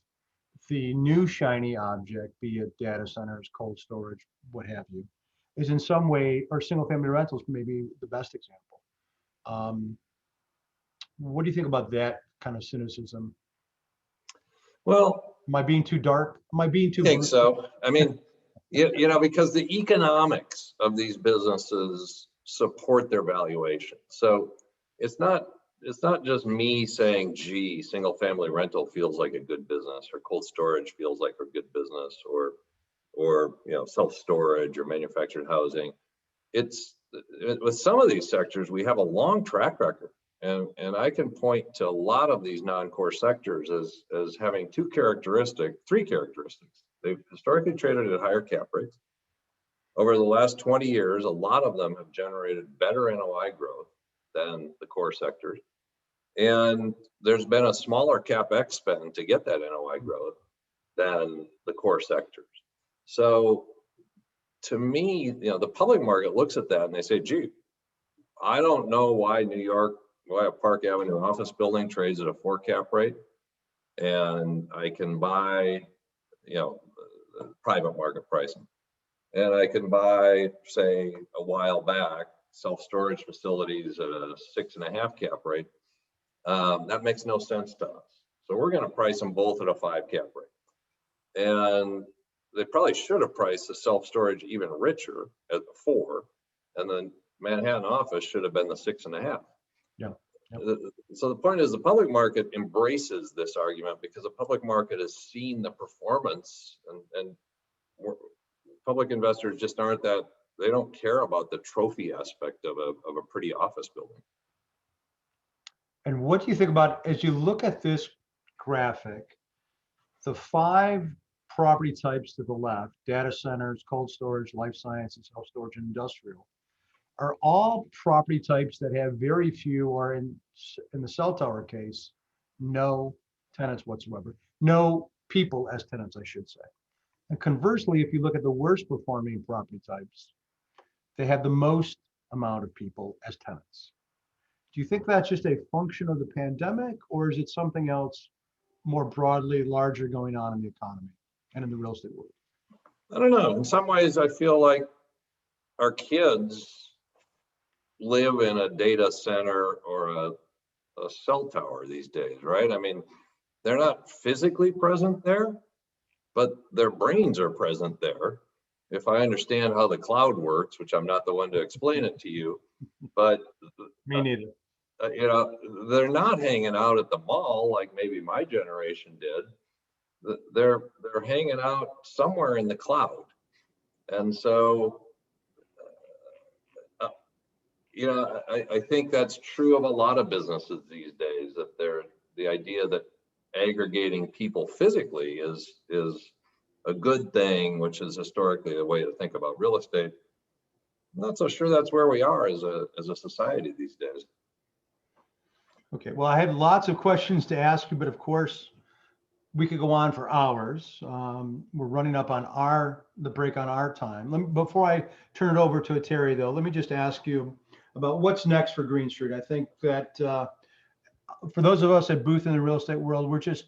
the new shiny object, be it data centers, cold storage, what have you, is in some way, or single family rentals maybe the best example. What do you think about that kind of cynicism? Well, Am I being too dark? Am I being too? I think so. I mean, because the economics of these businesses support their valuation. So it's not just me saying, gee, single family rental feels like a good business, or cold storage feels like a good business, or self-storage or manufactured housing. It's with some of these sectors, we have a long track record. And I can point to a lot of these non-core sectors as having three characteristics. They've historically traded at higher cap rates. Over the last 20 years, a lot of them have generated better NOI growth than the core sectors. And there's been a smaller CapEx spend to get that NOI growth than the core sectors. So to me, the public market looks at that and they say, gee, I don't know why a Park Avenue office building trades at a 4 cap rate, and I can buy, private market pricing, and I can buy, say, a while back, self-storage facilities at a 6.5 cap rate. That makes no sense to us. So we're going to price them both at a 5 cap rate. And they probably should have priced the self-storage even richer at the 4, and then Manhattan office should have been the 6.5. Yeah. So the point is, the public market embraces this argument because the public market has seen the performance, and public investors just aren't that, they don't care about the trophy aspect of a pretty office building. And what do you think about, as you look at this graphic, the 5 property types to the left, data centers, cold storage, life sciences, self-storage, and industrial, are all property types that have very few, or in the cell tower case, no tenants whatsoever, no people as tenants, I should say. And conversely, if you look at the worst performing property types, they have the most amount of people as tenants. Do you think that's just a function of the pandemic, or is it something else more broadly, larger going on in the economy and in the real estate world? I don't know. In some ways, I feel like our kids live in a data center or a cell tower these days, right? I mean, they're not physically present there, but their brains are present there. if I understand how the cloud works, which I'm not the one to explain it to you, but Me neither. you know, they're not hanging out at the mall like maybe my generation did. They're hanging out somewhere in the cloud. And so, you know, I think that's true of a lot of businesses these days, that the idea that aggregating people physically is a good thing, which is historically the way to think about real estate. I'm not so sure that's where we are as a society these days. Okay, well, I had lots of questions to ask you, but of course, we could go on for hours. We're running up on the break on our time. Before I turn it over to Terry, though, let me just ask you about what's next for Green Street. I think that for those of us at Booth in the real estate world, we're just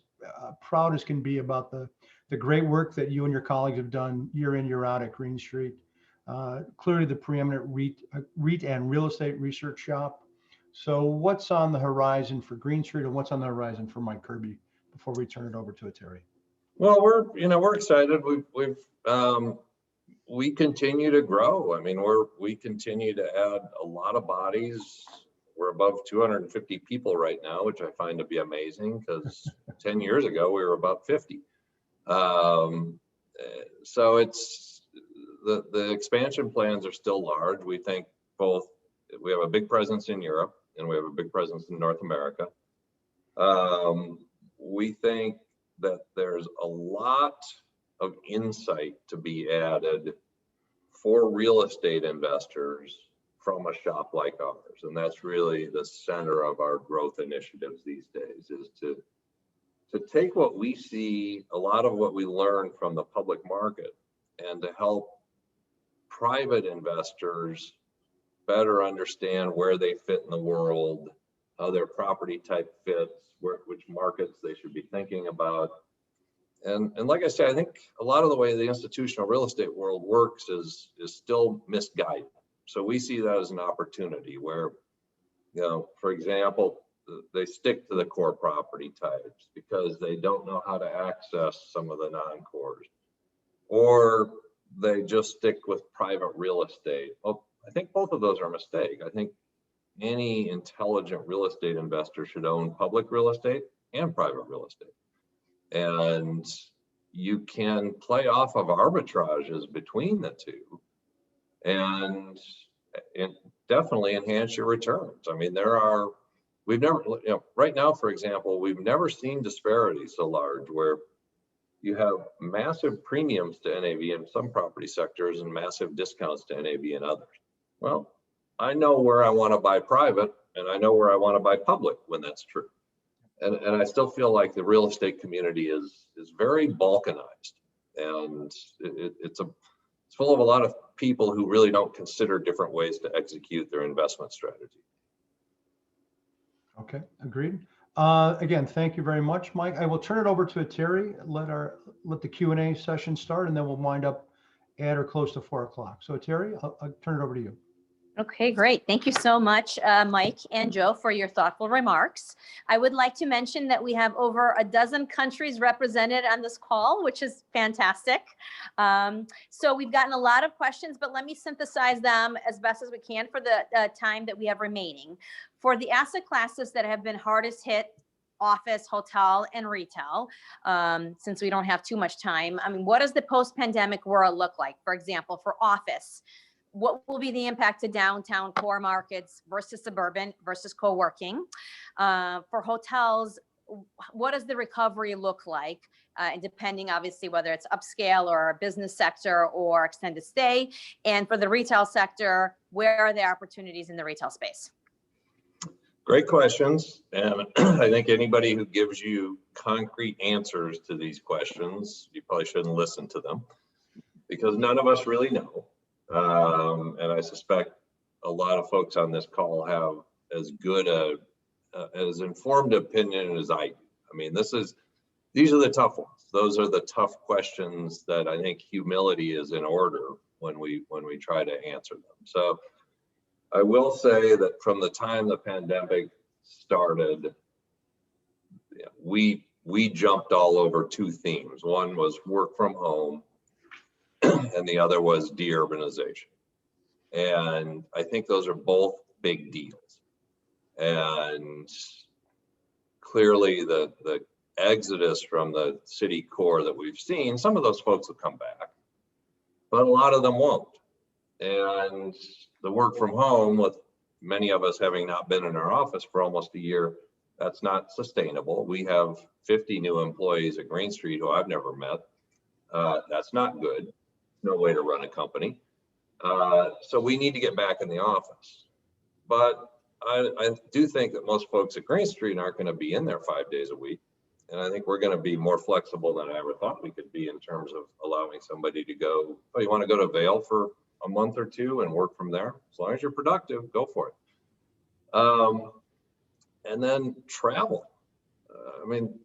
proud as can be about the great work that you and your colleagues have done year in, year out at Green Street. Clearly the preeminent REIT and real estate research shop. So what's on the horizon for Green Street, and what's on the horizon for Mike Kirby before we turn it over to Terry? Well, we're excited. We continue to grow. I mean, we continue to add a lot of bodies. We're above 250 people right now, which I find to be amazing, because 10 years ago we were about 50. So it's the expansion plans are still large. We think we have a big presence in Europe and we have a big presence in North America. We think that there's a lot of insight to be added for real estate investors from a shop like ours. And that's really the center of our growth initiatives these days, is to take what we see, a lot of what we learn from the public market, and to help private investors better understand where they fit in the world, how their property type fits, which markets they should be thinking about. And like I said, I think a lot of the way the institutional real estate world works is still misguided. So we see that as an opportunity where, you know, for example, they stick to the core property types because they don't know how to access some of the non-cores, or they just stick with private real estate. Well, I think both of those are a mistake. I think any intelligent real estate investor should own public real estate and private real estate. And you can play off of arbitrages between the two and definitely enhance your returns. I mean, we've never, you know, right now, for example, we've never seen disparities so large where you have massive premiums to NAV in some property sectors and massive discounts to NAV in others. Well, I know where I want to buy private and I know where I want to buy public when that's true. And I still feel like the real estate community is very balkanized, and it's full of a lot of people who really don't consider different ways to execute their investment strategy. Okay, agreed. Again, thank you very much, Mike. I will turn it over to Terry. Let the Q&A session start, and then we'll wind up at or close to 4 o'clock. So Terry, I'll turn it over to you. Okay, great. Thank you so much, Mike and Joe, for your thoughtful remarks. I would like to mention that we have over a dozen countries represented on this call, which is fantastic. So we've gotten a lot of questions, but let me synthesize them as best as we can for the time that we have remaining. For the asset classes that have been hardest hit, office, hotel, and retail, since we don't have too much time, I mean, what does the post-pandemic world look like? For example, for office, what will be the impact to downtown core markets versus suburban versus co-working? For hotels, what does the recovery look like? And depending, obviously, whether it's upscale or business sector or extended stay. And for the retail sector, where are the opportunities in the retail space? Great questions. And I think anybody who gives you concrete answers to these questions, you probably shouldn't listen to them, because none of us really know. And I suspect a lot of folks on this call have as good as informed opinion as I do. I mean, these are the tough ones. Those are the tough questions that I think humility is in order when we try to answer them. So I will say that from the time the pandemic started, we jumped all over two themes. One was work from home, and the other was deurbanization. And I think those are both big deals. And clearly the exodus from the city core that we've seen, some of those folks will come back, but a lot of them won't. And the work from home, with many of us having not been in our office for almost a year, that's not sustainable. We have 50 new employees at Green Street who I've never met. That's not good. No way to run a company. So we need to get back in the office. But I do think that most folks at Green Street aren't going to be in there 5 days a week. And I think we're going to be more flexible than I ever thought we could be in terms of allowing somebody to go, oh, you want to go to Vail for a month or two and work from there? As long as you're productive, go for it. And then travel. I mean,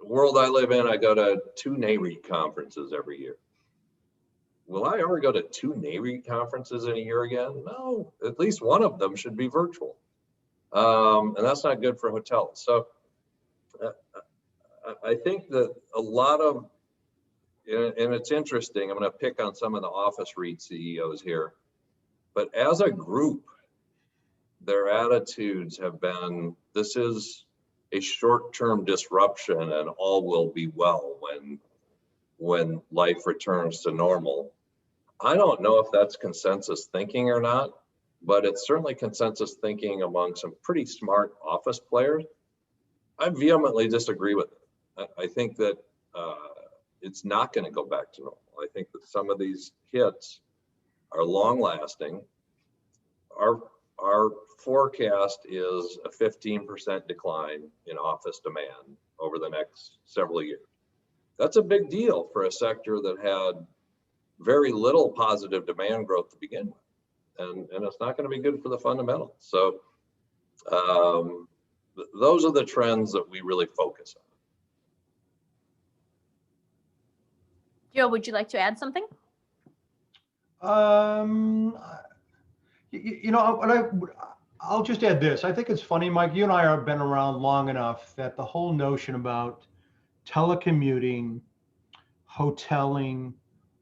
the world I live in, I go to 2 NAREIT conferences every year. Will I ever go to 2 NAREIT conferences in a year again? No, at least one of them should be virtual. And that's not good for hotels. So I think that a lot of, and it's interesting, I'm going to pick on some of the office REIT CEOs here, but as a group, their attitudes have been, this is a short-term disruption and all will be well when life returns to normal. I don't know if that's consensus thinking or not, but it's certainly consensus thinking among some pretty smart office players. I vehemently disagree with it. I think that it's not going to go back to normal. I think that some of these hits are long lasting. Our forecast is a 15% decline in office demand over the next several years. That's a big deal for a sector that had very little positive demand growth to begin with. And it's not going to be good for the fundamentals. So those are the trends that we really focus on. Joe, would you like to add something? I'll just add this. I think it's funny, Mike, you and I have been around long enough that the whole notion about telecommuting, hoteling,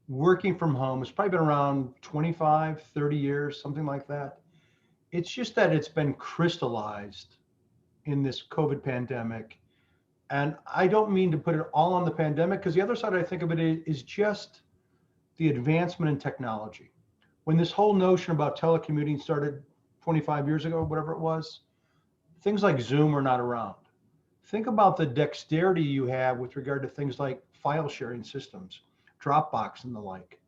working from home has probably been around 25, 30 years, something like that. It's just that it's been crystallized in this COVID pandemic. And I don't mean to put it all on the pandemic, because the other side I think of it is just the advancement in technology. When this whole notion about telecommuting started 25 years ago, whatever it was, things like Zoom are not around. Think about the dexterity you have with regard to things like file sharing systems, Dropbox and the like.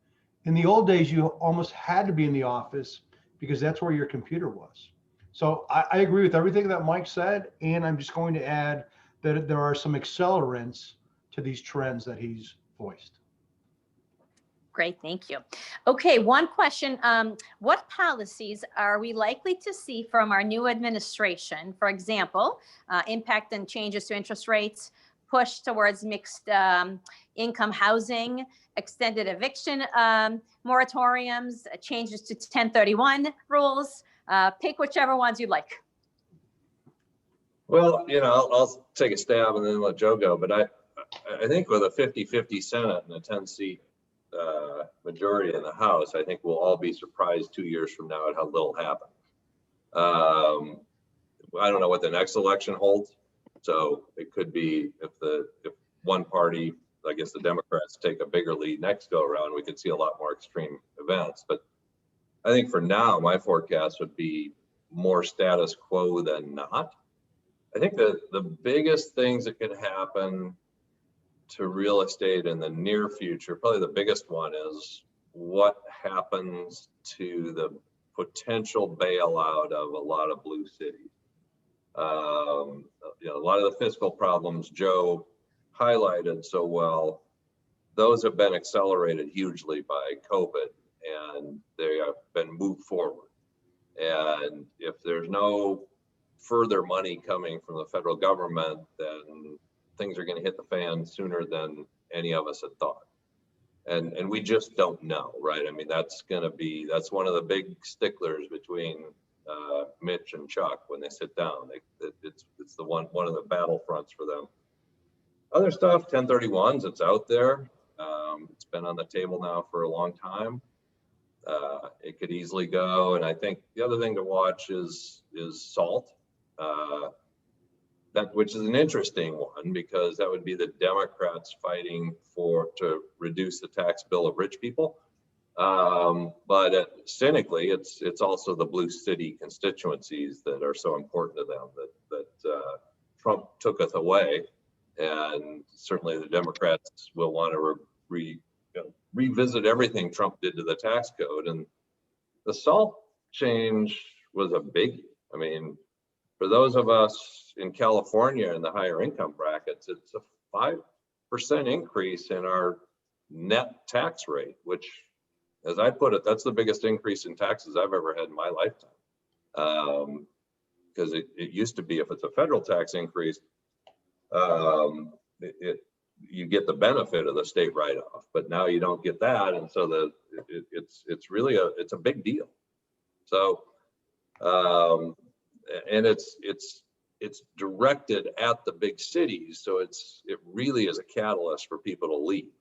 In the old days, you almost had to be in the office because that's where your computer was. So I agree with everything that Mike said, and I'm just going to add that there are some accelerants to these trends that he's voiced. Great, thank you. Okay, one question. What policies are we likely to see from our new administration? For example, impact and changes to interest rates, push towards mixed income housing, extended eviction moratoriums, changes to 1031 rules. Pick whichever ones you'd like. Well, I'll take a stab and then let Joe go. But I think with a 50-50 Senate and a 10-seat majority in the House, I think we'll all be surprised 2 years from now at how little happened. I don't know what the next election holds. So it could be if one party, I guess the Democrats, take a bigger lead next go around, we could see a lot more extreme events. But I think for now, my forecast would be more status quo than not. I think that the biggest things that could happen to real estate in the near future, probably the biggest one, is what happens to the potential bailout of a lot of blue cities. A lot of the fiscal problems Joe highlighted so well, those have been accelerated hugely by COVID, and they have been moved forward. And if there's no further money coming from the federal government, then things are going to hit the fan sooner than any of us had thought. And we just don't know, right? I mean, that's one of the big sticklers between Mitch and Chuck when they sit down. It's the one of the battlefronts for them. Other stuff, 1031s, it's out there. It's been on the table now for a long time. It could easily go. And I think the other thing to watch is SALT, which is an interesting one, because that would be the Democrats fighting to reduce the tax bill of rich people. But cynically, it's also the blue city constituencies that are so important to them that Trump tooketh away, and certainly the Democrats will want to revisit everything Trump did to the tax code. And the SALT change was a biggie. I mean, for those of us in California in the higher income brackets, it's a 5% increase in our net tax rate, which, as I put it, that's the biggest increase in taxes I've ever had in my lifetime. Because it used to be, if it's a federal tax increase, you get the benefit of the state write-off, but now you don't get that, and so it's really a big deal. So, and it's directed at the big cities, so it really is a catalyst for people to leave.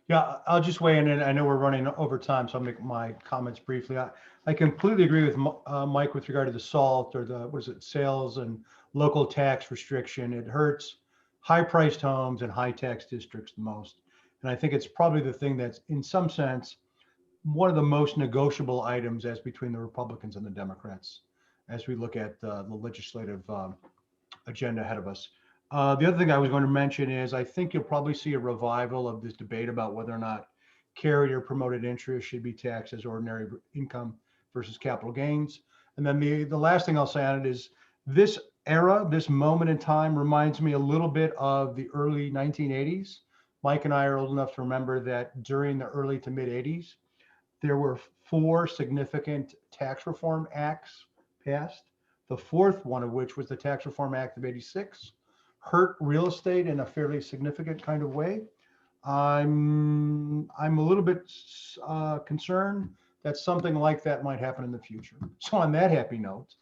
Yeah, I'll just weigh in, and I know we're running over time, so I'll make my comments briefly. I completely agree with Mike with regard to the SALT, or the sales and local tax restriction. It hurts high-priced homes and high-tax districts the most. And I think it's probably the thing that's, in some sense, one of the most negotiable items as between the Republicans and the Democrats, as we look at the legislative agenda ahead of us. The other thing I was going to mention is I think you'll probably see a revival of this debate about whether or not carried or promoted interest should be taxed as ordinary income versus capital gains. And then the last thing I'll say on it is this era, this moment in time reminds me a little bit of the early 1980s. Mike and I are old enough to remember that during the early to mid 80s, there were 4 significant tax reform acts passed. The fourth one of which was the Tax Reform Act of '86. Hurt real estate in a fairly significant kind of way. I'm a little bit concerned that something like that might happen in the future. So on that happy note,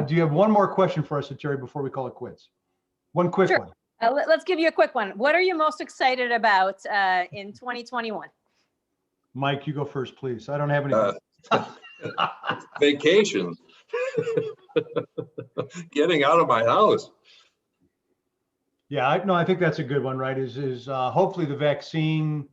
do you have one more question for us, Terry, before we call it quits? One quick one. Let's give you a quick one. What are you most excited about in 2021? Mike, you go first, please. I don't have any. Vacations. Getting out of my house. Yeah, I think that's a good one, right? Is hopefully the vaccine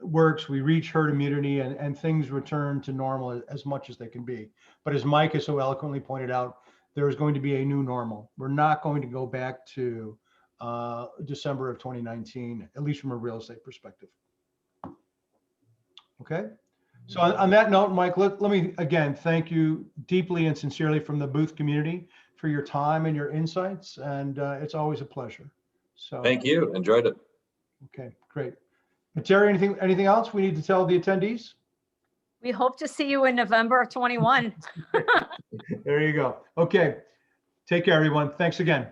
works, we reach herd immunity, and things return to normal as much as they can be. But as Mike has so eloquently pointed out, there is going to be a new normal. We're not going to go back to December of 2019, at least from a real estate perspective. Okay. So on that note, Mike, let me again thank you deeply and sincerely from the booth community for your time and your insights, and it's always a pleasure. So thank you. Enjoyed it. Okay, great. Terry, anything else we need to tell the attendees? We hope to see you in November of 21. There you go. Okay. Take care, everyone. Thanks again.